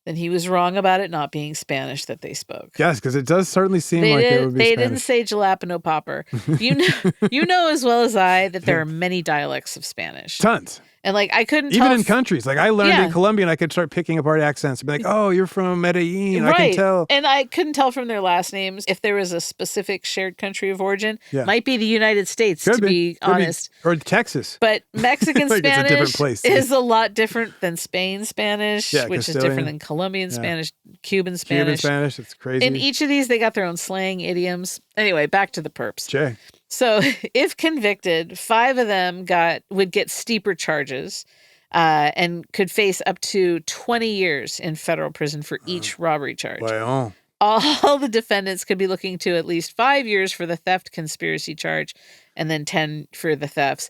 then he was wrong about it not being Spanish that they spoke. Yes, because it does certainly seem like it would be They Spanish. didn't say jalapeno popper. You know as well as I that there are many dialects of Spanish. Tons. And I couldn't Even tell in countries. Like I learned Yeah. in Colombia and I could start picking apart accents and be like, oh, you're from Medellin. Right. I can tell. And I couldn't tell from their last names if there was a specific shared country of origin. Yeah. Might be the United States, Could to be Could honest. Or Texas. But Mexican Like it's a different Spanish place. is a lot different than Spain Spanish, Yeah, which is Castilian. different than Colombian Yeah. Spanish, Cuban Spanish. Cuban Spanish. It's crazy. In each of these, they got their own slang, idioms. Anyway, back to the perps. Jay. So if convicted, 5 of them would get steeper charges and could face up to 20 years in federal prison for each robbery charge. Wow. All the defendants could be looking to at least 5 years for the theft conspiracy charge and then 10 for the thefts.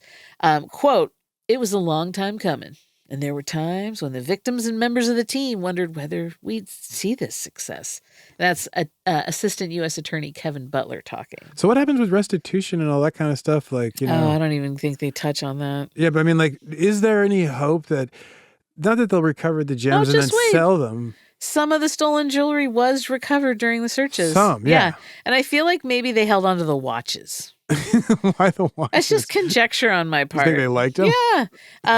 Quote, "It was a long time coming, and there were times when the victims and members of the team wondered whether we'd see this success." That's Assistant U.S. Attorney Kevin Butler talking. So what happens with restitution and all that kind of stuff? Like, you know. Oh, I don't even think they touch on that. Yeah, but I mean, is there any hope that, not that they'll recover the gems and then just wait. sell them? Some of the stolen jewelry was recovered during the searches. Some, yeah. And I feel like maybe they held onto the watches. Why the watches? That's just conjecture on my part. You think they liked them? Yeah.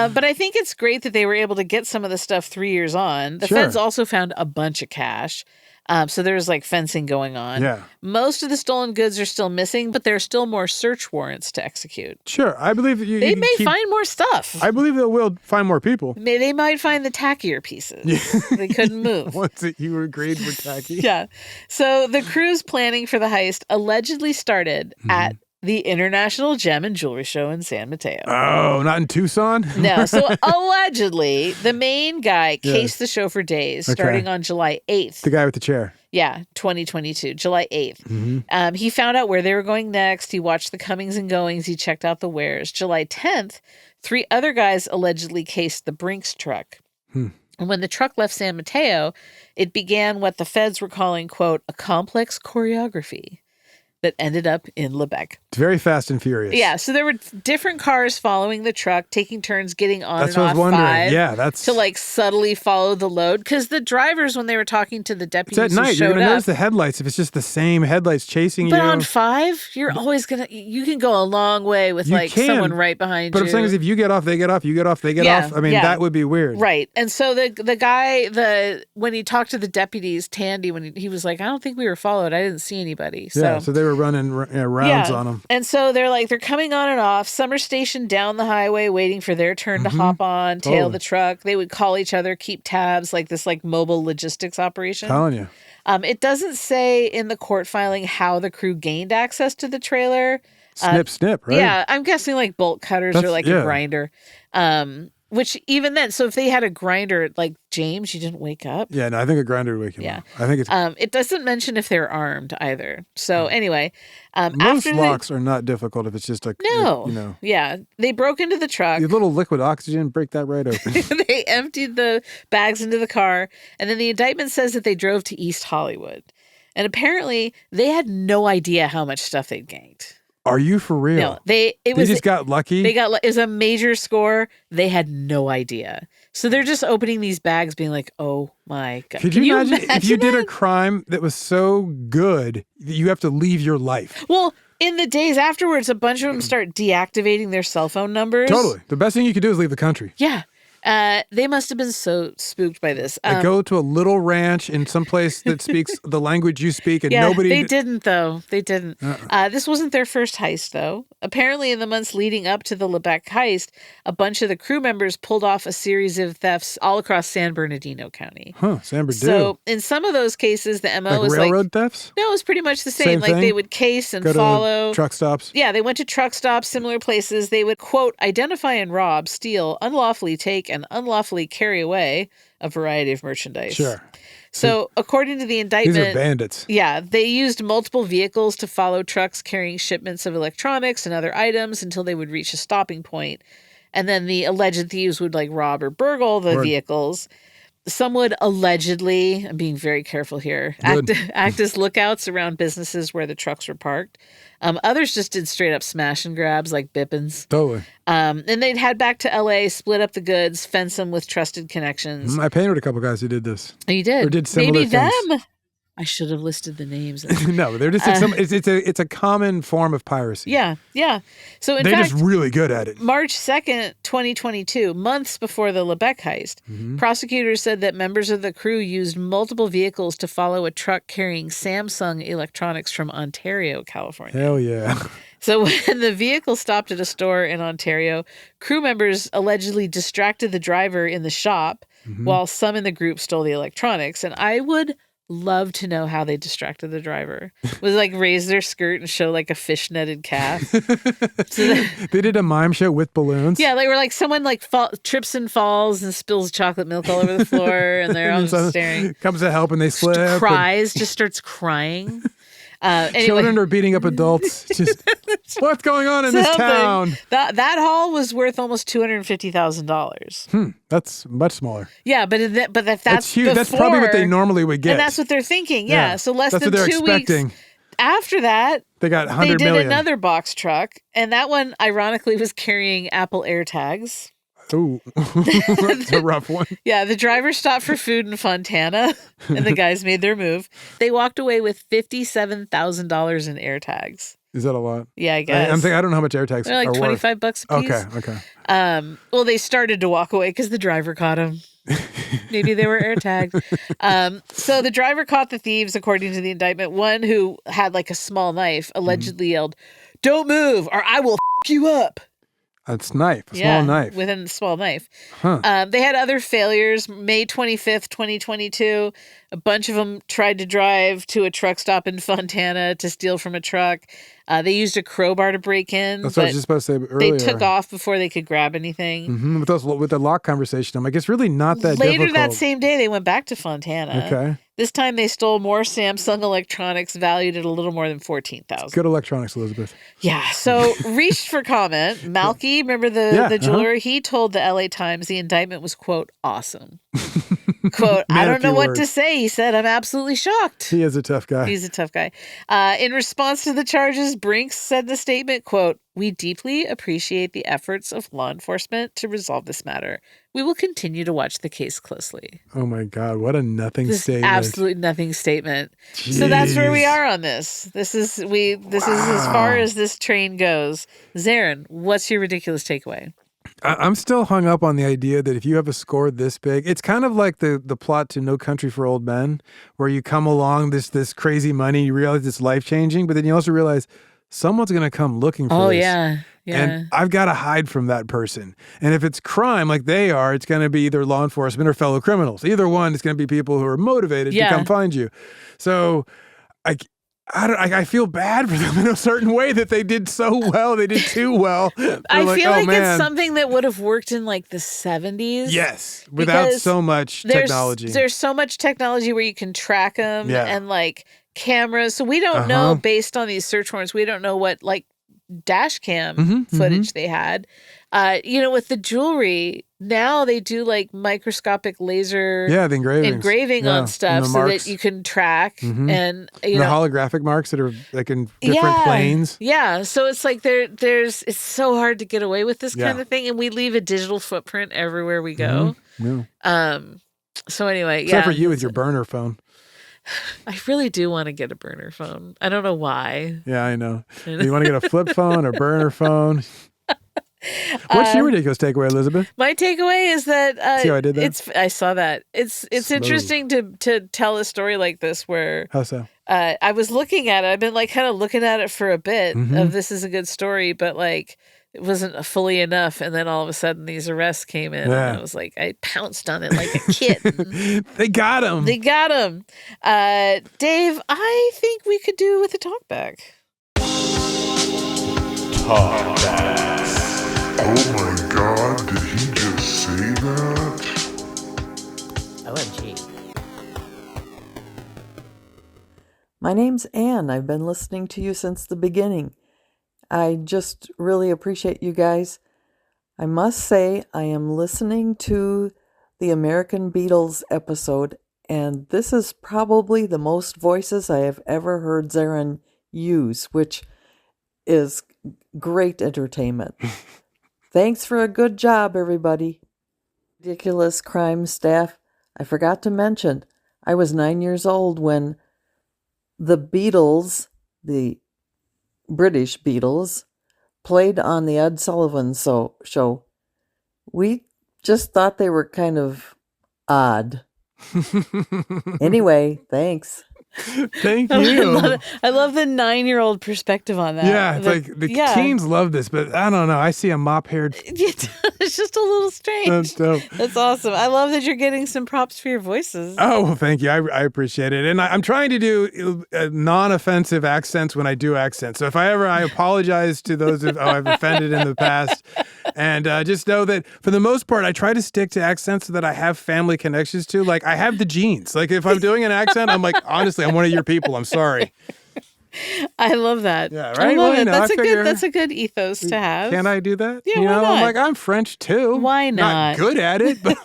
But I think it's great that they were able to get some of the stuff 3 years on. The Sure. feds also found a bunch of cash. So there's fencing going on. Yeah. Most of the stolen goods are still missing, but there are still more search warrants to execute. Sure. I believe They may find more stuff. I believe they will find more people. They might find the tackier pieces. They couldn't move. Once you agreed with tacky. Yeah. So the crew's planning for the heist allegedly started at the International Gem and Jewelry Show in San Mateo. Oh, not in Tucson? No. So allegedly, the main guy cased the show for days, starting on July 8th. The guy with the chair. Yeah, 2022, July 8th. He found out where they were going next. He watched the comings and goings. He checked out the wares. July 10th, 3 other guys allegedly cased the Brinks truck. And when the truck left San Mateo, it began what the feds were calling, quote, a complex choreography that ended up in Lebec. It's very fast and furious. Yeah, so there were different cars following the truck, taking turns getting on that's and off what I was wondering. 5 Yeah, that's to like subtly follow the load. Because the drivers, when they were talking to the deputies, it's at night. You're going to up, notice the headlights if it's just the same headlights chasing you. But on 5, you're always going to, you can go a long way with someone right behind you. But I'm saying is if you get off, they get off, you get off, they get off. I mean, that would be weird. Right. And so the guy, when he talked to the deputies, Tandy, when he was like, I don't think we were followed. I didn't see anybody. So they were running rounds on them. And so they're coming on and off. Some are stationed down the highway waiting for their turn to hop on, tail the truck. They would call each other, keep tabs, like this mobile logistics operation. Telling you. It doesn't say in the court filing how the crew gained access to the trailer. Snip, right? Yeah, I'm guessing bolt cutters or a grinder. Which even then, so if they had a grinder like James, you didn't wake up. Yeah, no, I think a grinder would wake him up. I think it's. It doesn't mention if they're armed either. So anyway, most locks are not difficult if it's just Yeah, they broke into the truck. A little liquid oxygen, break that right open. They emptied the bags into the car, and then the indictment says that they drove to East Hollywood, and apparently they had no idea how much stuff they'd gained. Are you for real? No, they just got lucky. It was a major score. They had no idea. So they're just opening these bags being like, oh my God. Could you imagine if you did a crime that was so good that you have to leave your life? Well, in the days afterwards, a bunch of them start deactivating their cell phone numbers. Totally. The best thing you could do is leave the country. Yeah. They must have been so spooked by this. Go to a little ranch in some place that speaks the language you speak, and nobody. They didn't, though. They didn't. This wasn't their first heist, though. Apparently, in the months leading up to the Lebec heist, a bunch of the crew members pulled off a series of thefts all across San Bernardino County. San Bernardino. So, in some of those cases, the MO was railroad thefts? No, it was pretty much the same. Same thing? They would case and Go follow. To truck stops? Yeah, they went to truck stops, similar places. They would, quote, identify and rob, steal, unlawfully take, and unlawfully carry away a variety of merchandise. Sure. So, according to the indictment, these are bandits. Yeah, they used multiple vehicles to follow trucks carrying shipments of electronics and other items until they would reach a stopping point. And then the alleged thieves would rob or burgle the vehicles. Some would allegedly, I'm being very careful here, act as lookouts around businesses where the trucks were parked. Others just did straight up smash and grabs like Bippins. Totally. And they'd head back to L.A., split up the goods, fence them with trusted connections. I painted a couple guys who did this. Oh, you did? Or did similar Maybe things. them. I should have listed the names. No, they're just it's a common form of piracy. Yeah. So in they're fact, just really good at it. March 2nd, 2022, months before the Lebec heist, prosecutors said that members of the crew used multiple vehicles to follow a truck carrying Samsung electronics from Ontario, California. Hell yeah. So when the vehicle stopped at a store in Ontario, crew members allegedly distracted the driver in the shop while some in the group stole the electronics. And I would love to know how they distracted the driver. Was raise their skirt and show a fish-netted calf. They did a mime show with balloons. Yeah, they were someone trips and falls and spills chocolate milk all over the floor, and they're all just staring. Comes to help and they slip. Just starts crying. Anyway. Children are beating up adults. Just what's going on in this town? That haul was worth almost $250,000. That's much smaller. Yeah, but that's huge. That's probably what they normally would get, and that's what they're thinking. Yeah, so less than 2 weeks after that, they got $100 million. They did another box truck, and that one ironically was carrying Apple AirTags. Ooh, that's a rough one. Yeah, the driver stopped for food in Fontana, and the guys made their move. They walked away with $57,000 in AirTags. Is that a lot? Yeah, I guess. I'm thinking, I don't know how much AirTags They're are worth. $25 a piece. Okay. Well, they started to walk away because the driver caught them. Maybe they were AirTagged. So the driver caught the thieves, according to the indictment. One who had a small knife allegedly yelled, "Don't move or I will f*** you up." That's knife, a small knife. Within a small knife. Huh. They had other failures. May 25th, 2022, a bunch of them tried to drive to a truck stop in Fontana to steal from a truck. They used a crowbar to break in. That's what I was just supposed to say earlier. They took off before they could grab anything. Mm-hmm. With the lock conversation, I'm like, it's really not that Later difficult. that same day, they went back to Fontana. Okay. This time they stole more Samsung electronics valued at a little more than $14,000. Good electronics, Elizabeth. Yeah. So reached for comment. Malky, remember the jeweler? He told the LA Times the indictment was, quote, awesome. Quote, I don't know what to say. He said, I'm absolutely shocked. He is a tough guy. He's a tough guy. In response to the charges, Brinks said in a statement, quote, we deeply appreciate the efforts of law enforcement to resolve this matter. We will continue to watch the case closely. Oh my God, what a nothing statement. Absolute nothing statement. Jeez. So that's where we are on this. This is as far as this train goes. Zaron, what's your ridiculous takeaway? I'm still hung up on the idea that if you have a score this big, it's kind of like the plot to No Country for Old Men, where you come along this crazy money, you realize it's life-changing, but then you also realize someone's going to come looking for this. Yeah. And I've got to hide from that person. And if it's crime like they are, it's going to be either law enforcement or fellow criminals. Either one, it's going to be people who are motivated to come find you. So I feel bad for them in a certain way that they did so well. They did too well. I feel like it's something that would have worked in like the 70s. Yes, without so much technology. There's so much technology where you can track them and like cameras. So we don't know, based on these search warrants, we don't know what like dash cam footage they had. With the jewelry, now they do like microscopic laser the engraving on stuff so that you can track and the holographic marks that are like in different planes. Yeah. So it's like it's so hard to get away with this kind of thing, and we leave a digital footprint everywhere we go. So anyway, except for you with your burner phone. I really do want to get a burner phone. I don't know why. Yeah, I know. You want to get a flip phone or burner phone? What's your ridiculous takeaway, Elizabeth? My takeaway is that see how I did that? I saw that. It's interesting to tell a story like this where how so? I was looking at it. I've been like kind of looking at it for a bit of this is a good story, but like it wasn't fully enough. And then all of a sudden these arrests came in and I was like, I pounced on it like a kitten. They got him. Dave, I think we could do with a talkback. Talkbacks. Oh my God, did he just say that? OMG. My name's Anne. I've been listening to you since the beginning. I just really appreciate you guys. I must say, I am listening to the American Beatles episode, and this is probably the most voices I have ever heard Zaron use, which is great entertainment. Thanks for a good job, everybody. Ridiculous Crime staff, I forgot to mention, I was 9 years old when the Beatles, the British Beatles, played on the Ed Sullivan show. We just thought they were kind of odd. Anyway, thanks. Thank you. I love the 9-year-old perspective on that. Yeah, it's like the teens love this, but I don't know. I see a mop-haired. It's just a little strange. That's dope. That's awesome. I love that you're getting some props for your voices. Oh, well, thank you. I appreciate it. And I'm trying to do non-offensive accents when I do accents. So if I apologize to those I've offended in the past. And just know that for the most part, I try to stick to accents that I have family connections to. Like I have the genes. Like if I'm doing an accent, I'm like, honestly, I'm one of your people. I'm sorry. I love that. Yeah, right. I love it. That's a good ethos to have. Can I do that? Yeah, why not? I'm like, I'm French too. Why not? Not good at it, but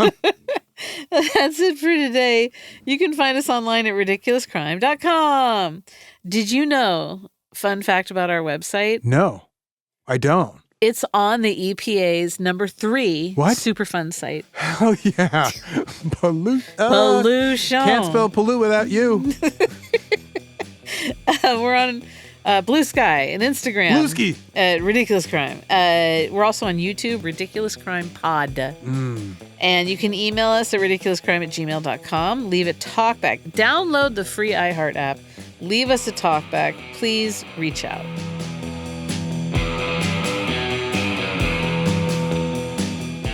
That's it for today. You can find us online at ridiculouscrime.com. Did you know, fun fact about our website? No, I don't. It's on the EPA's number 3 what? Superfund site. Hell yeah. Pollution. Can't spell pollute without you. We're on Blue Sky and Instagram. Blueski. Ridiculous Crime. We're also on YouTube, Ridiculous Crime Pod. And you can email us at ridiculouscrime@gmail.com. Leave a talkback. Download the free iHeart app. Leave us a talkback. Please reach out.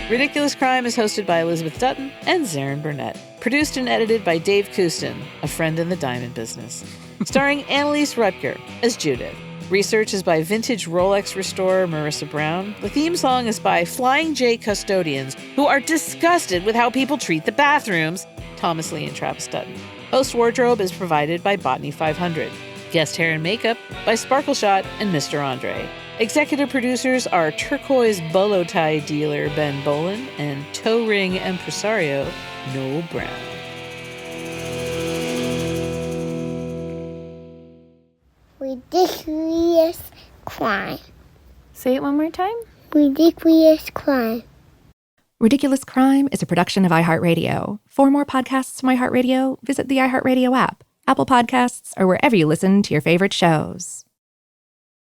Ridiculous Crime is hosted by Elizabeth Dutton and Zaron Burnett. Produced and edited by Dave Kustin, a friend in the diamond business. Starring Annalise Rutger as Judith. Research is by vintage Rolex restorer Marissa Brown. The theme song is by Flying J Custodians, who are disgusted with how people treat the bathrooms, Thomas Lee and Travis Dutton. Host wardrobe is provided by Botany 500. Guest hair and makeup by Sparkle Shot and Mr. Andre. Executive producers are turquoise bolo tie dealer Ben Bolin and toe ring impresario Noel Brown. Ridiculous crime. Say it one more time. Ridiculous crime. Ridiculous Crime is a production of iHeartRadio. For more podcasts from iHeartRadio, visit the iHeartRadio app, Apple Podcasts, or wherever you listen to your favorite shows.